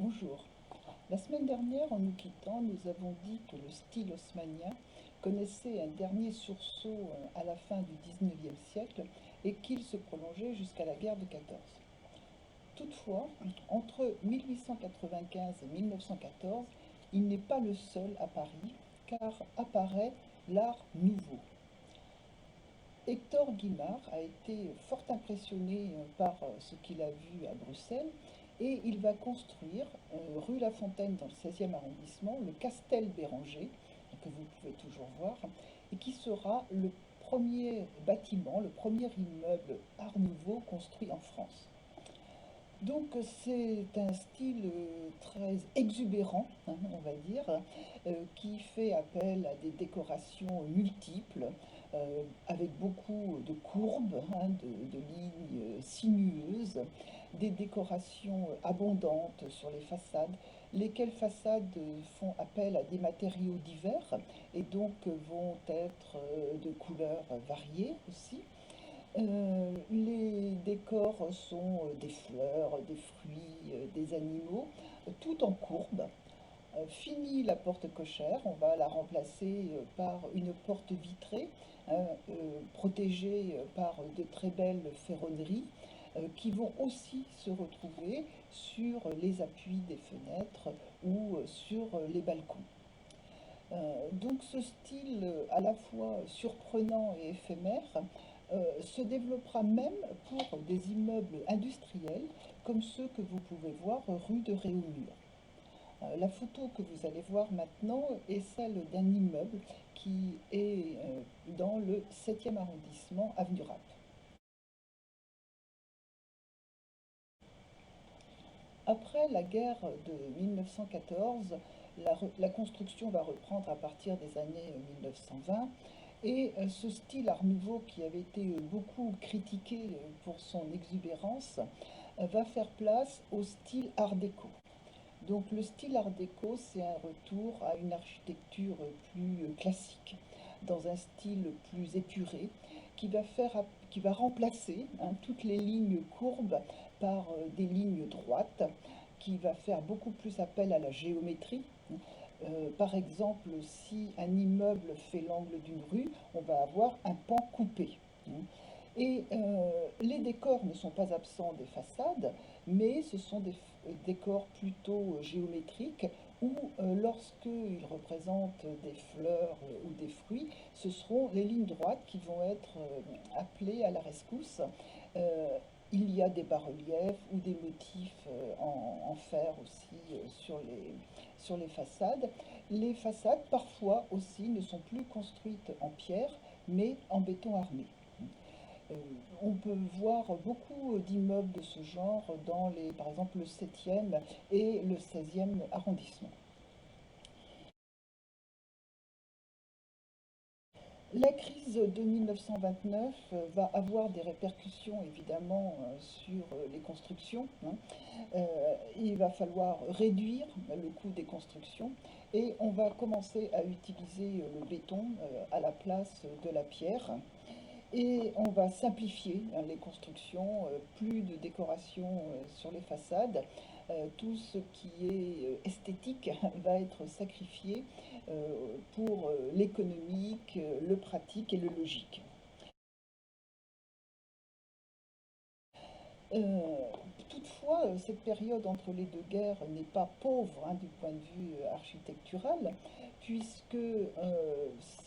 Bonjour. La semaine dernière, en nous quittant, nous avons dit que le style haussmannien connaissait un dernier sursaut à la fin du XIXe siècle et qu'il se prolongeait jusqu'à la guerre de 14. Toutefois, entre 1895 et 1914, il n'est pas le seul à Paris, car apparaît l'art nouveau. Hector Guimard a été fort impressionné par ce qu'il a vu à Bruxelles et il va construire, rue La Fontaine dans le 16e arrondissement, le Castel Béranger, que vous pouvez toujours voir, et qui sera le premier bâtiment, le premier immeuble Art Nouveau construit en France. Donc c'est un style très exubérant, hein, on va dire, qui fait appel à des décorations multiples, avec beaucoup de courbes, hein, de lignes sinueuses, des décorations abondantes sur les façades, lesquelles façades font appel à des matériaux divers et donc vont être de couleurs variées aussi. Les décors sont des fleurs, des fruits, des animaux, tout en courbe. Fini la porte cochère, on va la remplacer par une porte vitrée, hein, protégée par de très belles ferronneries qui vont aussi se retrouver sur les appuis des fenêtres ou sur les balcons. Donc ce style à la fois surprenant et éphémère se développera même pour des immeubles industriels comme ceux que vous pouvez voir rue de Réaumur. La photo que vous allez voir maintenant est celle d'un immeuble qui est dans le 7e arrondissement, avenue Rapp. Après la guerre de 1914, la construction va reprendre à partir des années 1920 et ce style Art Nouveau qui avait été beaucoup critiqué pour son exubérance va faire place au style Art déco. Donc le style Art déco, c'est un retour à une architecture plus classique, dans un style plus épuré, qui va remplacer, hein, toutes les lignes courbes par des lignes droites, qui va faire beaucoup plus appel à la géométrie. Par exemple, si un immeuble fait l'angle d'une rue, on va avoir un pan coupé. Et les décors ne sont pas absents des façades, mais ce sont des décors plutôt géométriques où, lorsqu'ils représentent des fleurs ou des fruits, ce seront les lignes droites qui vont être appelées à la rescousse. Euh, il y a des bas-reliefs ou des motifs en fer aussi sur les façades. Les façades, parfois aussi, ne sont plus construites en pierre, mais en béton armé. Euh, on peut voir beaucoup d'immeubles de ce genre dans par exemple le 7e et le 16e arrondissement. La crise de 1929 va avoir des répercussions évidemment sur les constructions, hein. Il va falloir réduire le coût des constructions et on va commencer à utiliser le béton à la place de la pierre. Et on va simplifier, hein, les constructions, plus de décoration sur les façades. Tout ce qui est esthétique va être sacrifié pour l'économique, le pratique et le logique. Euh, Toutefois, cette période entre les deux guerres n'est pas pauvre, hein, du point de vue architectural, puisque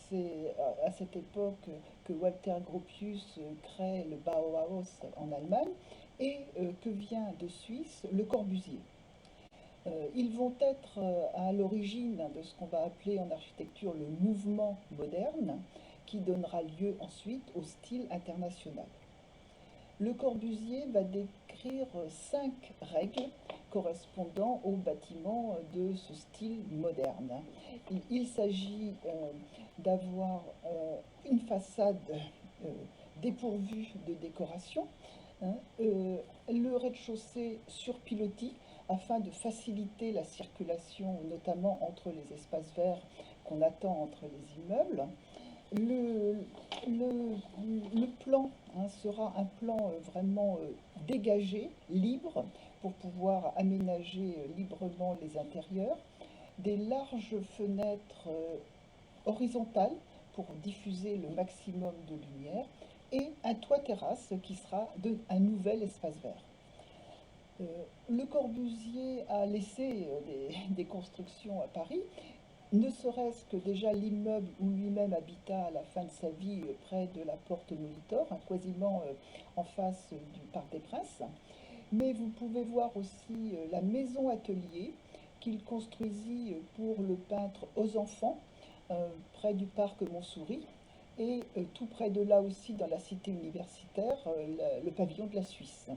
c'est à cette époque que Walter Gropius crée le Bauhaus en Allemagne et que vient de Suisse le Corbusier. Ils vont être à l'origine de ce qu'on va appeler en architecture le mouvement moderne, qui donnera lieu ensuite au style international. Le Corbusier va décrire 5 règles correspondant aux bâtiments de ce style moderne. Il s'agit d'avoir une façade dépourvue de décoration, hein, le rez-de-chaussée sur pilotis afin de faciliter la circulation, notamment entre les espaces verts qu'on attend entre les immeubles, Le, le- le plan, hein, sera un plan vraiment dégagé, libre, pour pouvoir aménager librement les intérieurs. Des larges fenêtres horizontales pour diffuser le maximum de lumière et un toit terrasse qui sera un nouvel espace vert. Euh, Le Corbusier a laissé des constructions à Paris, ne serait-ce que déjà l'immeuble où lui-même habita à la fin de sa vie près de la porte Molitor, hein, quasiment en face du Parc des Princes. Mais vous pouvez voir aussi la maison atelier qu'il construisit pour le peintre aux enfants, près du parc Montsouris, et tout près de là aussi, dans la cité universitaire, le pavillon de la Suisse.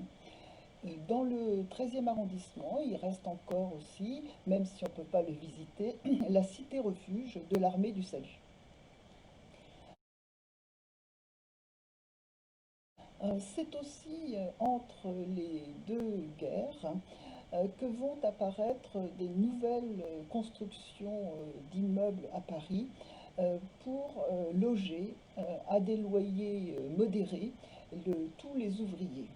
Dans le 13e arrondissement, il reste encore aussi, même si on ne peut pas le visiter, la cité refuge de l'armée du salut. C'est aussi entre les deux guerres que vont apparaître des nouvelles constructions d'immeubles à Paris pour loger à des loyers modérés tous les ouvriers.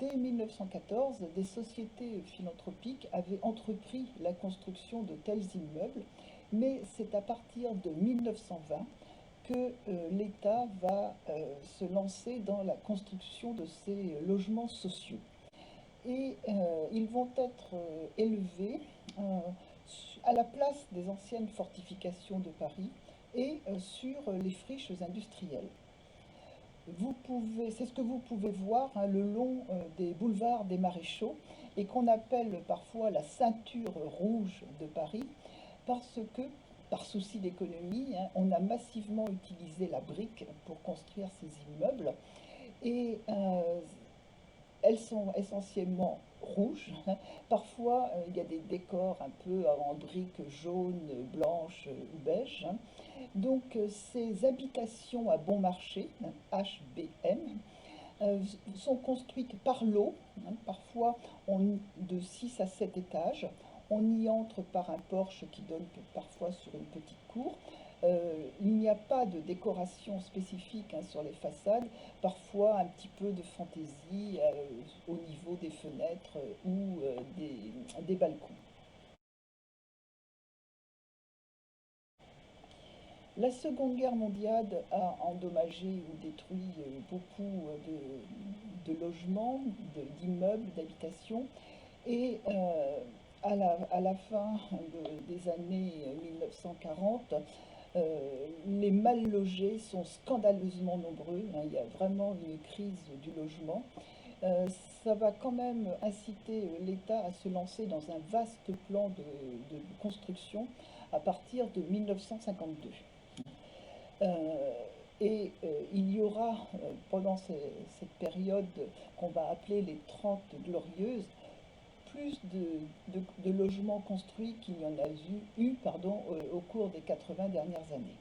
Dès 1914, des sociétés philanthropiques avaient entrepris la construction de tels immeubles, mais c'est à partir de 1920 que l'État va se lancer dans la construction de ces logements sociaux. Et ils vont être élevés euh, à la place des anciennes fortifications de Paris et sur les friches industrielles. C'est ce que vous pouvez voir, hein, le long des boulevards des Maréchaux et qu'on appelle parfois la ceinture rouge de Paris parce que, par souci d'économie, hein, on a massivement utilisé la brique pour construire ces immeubles et elles sont essentiellement rouges. Parfois, il y a des décors un peu en briques jaunes, blanches ou beiges. Donc, ces habitations à bon marché, HBM, sont construites par lot, hein, parfois de 6 à 7 étages. On y entre par un porche qui donne parfois sur une petite cour. Il n'y a pas de décoration spécifique, hein, sur les façades, parfois un petit peu de fantaisie au niveau des fenêtres ou des balcons. La Seconde Guerre mondiale a endommagé ou détruit beaucoup de logements, d'immeubles, d'habitations. Et à la fin des années 1940, les mal logés sont scandaleusement nombreux, hein. Il y a vraiment une crise du logement. Euh, Ça va quand même inciter l'État à se lancer dans un vaste plan de construction à partir de 1952. Euh, il y aura pendant cette période qu'on va appeler les 30 glorieuses, plus de logements construits qu'il y en a pardon, au cours des 80 dernières années.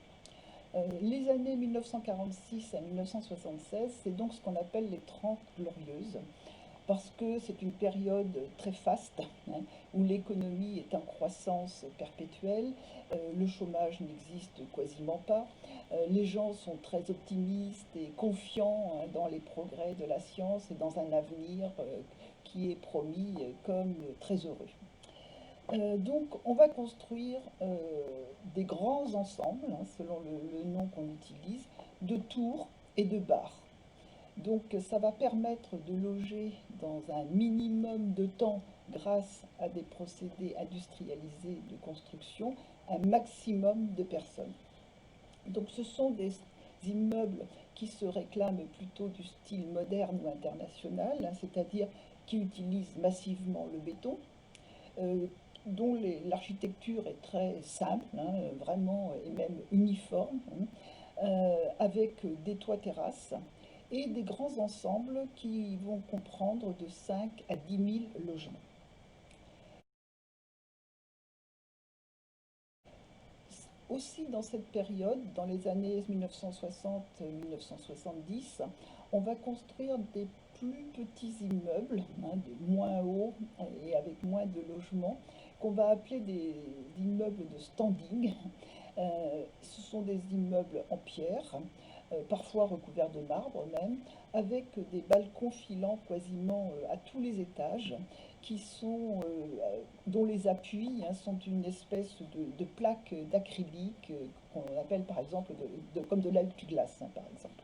Les années 1946 à 1976, c'est donc ce qu'on appelle les 30 glorieuses, parce que c'est une période très faste, hein, où l'économie est en croissance perpétuelle, le chômage n'existe quasiment pas, les gens sont très optimistes et confiants, hein, dans les progrès de la science et dans un avenir qui est promis comme très heureux. Donc on va construire des grands ensembles, hein, selon le nom qu'on utilise, de tours et de bars. Donc ça va permettre de loger dans un minimum de temps, grâce à des procédés industrialisés de construction, un maximum de personnes. Donc ce sont des immeubles qui se réclament plutôt du style moderne ou international, hein, c'est-à-dire qui utilisent massivement le béton, euh, dont l'architecture est très simple, hein, vraiment, et même uniforme, hein, avec des toits terrasses et des grands ensembles qui vont comprendre de 5 à 10 000 logements. Aussi dans cette période, dans les années 1960-1970, on va construire des plus petits immeubles, hein, moins hauts et avec moins de logements, qu'on va appeler des immeubles de standing, Ce sont des immeubles en pierre, parfois recouverts de marbre même, avec des balcons filants quasiment à tous les étages, dont les appuis sont une espèce de plaques d'acrylique qu'on appelle par exemple comme de l'altuglas, par exemple.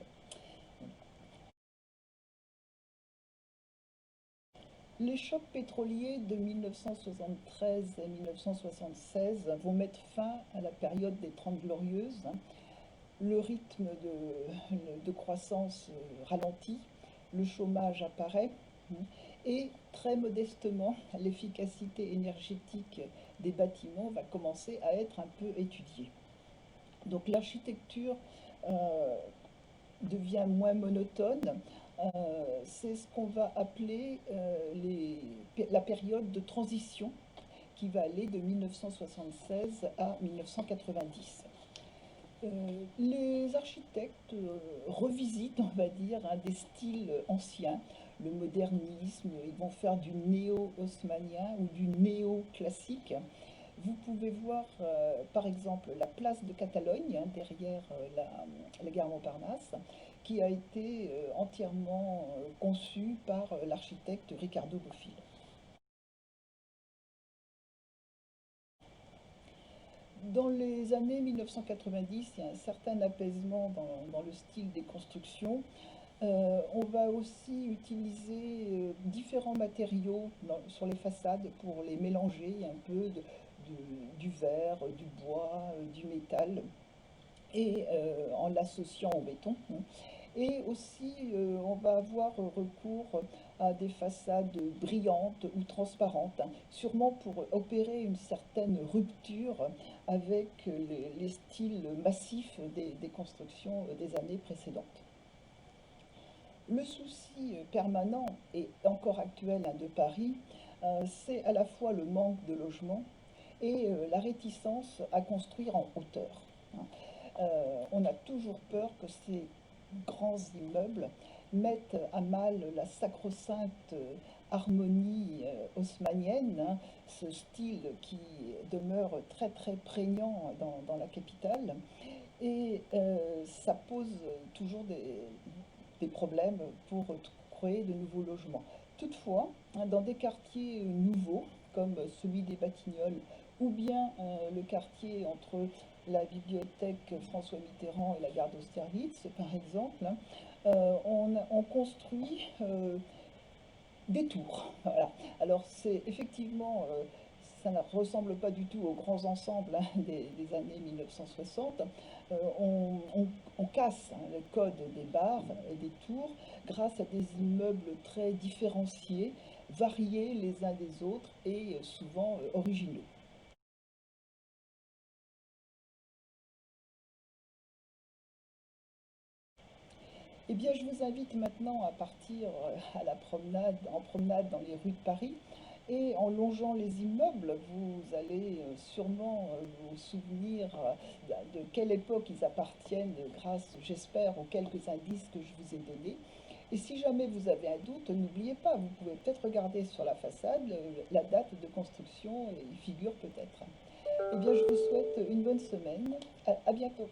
Les chocs pétroliers de 1973 et 1976 vont mettre fin à la période des Trente Glorieuses. Le rythme de croissance ralentit, le chômage apparaît et très modestement, l'efficacité énergétique des bâtiments va commencer à être un peu étudiée. Donc l'architecture euh, devient moins monotone. C'est ce qu'on va appeler la période de transition qui va aller de 1976 à 1990. Les architectes revisitent, on va dire, des styles anciens, le modernisme, ils vont faire du néo-haussmannien ou du néo-classique. Vous pouvez voir par exemple la place de Catalogne, derrière la gare Montparnasse, qui a été entièrement conçue par l'architecte Ricardo Bofill. Dans les années 1990, il y a un certain apaisement dans le style des constructions. On va aussi utiliser différents matériaux sur les façades pour les mélanger un peu du verre, du bois, du métal, et en l'associant au béton. Et aussi, on va avoir recours à des façades brillantes ou transparentes, sûrement pour opérer une certaine rupture avec les styles massifs des constructions des années précédentes. Le souci permanent et encore actuel de Paris, c'est à la fois le manque de logements et la réticence à construire en hauteur. On a toujours peur que ces grands immeubles mettent à mal la sacro-sainte harmonie haussmannienne, ce style qui demeure très très prégnant dans la capitale. Et ça pose toujours des problèmes pour créer de nouveaux logements. Toutefois, dans des quartiers nouveaux, comme celui des Batignolles, ou bien le quartier entre la bibliothèque François Mitterrand et la gare d'Austerlitz, par exemple, on construit des tours. Voilà. Alors c'est effectivement, ça ne ressemble pas du tout aux grands ensembles des années 1960. On casse le code des bars et des tours grâce à des immeubles très différenciés, variés les uns des autres et souvent originaux. Eh bien, je vous invite maintenant à partir à la promenade, en promenade dans les rues de Paris. Et en longeant les immeubles, vous allez sûrement vous souvenir de quelle époque ils appartiennent grâce, j'espère, aux quelques indices que je vous ai donnés. Et si jamais vous avez un doute, n'oubliez pas, vous pouvez peut-être regarder sur la façade la date de construction, et il figure peut-être. Eh bien, je vous souhaite une bonne semaine. À bientôt.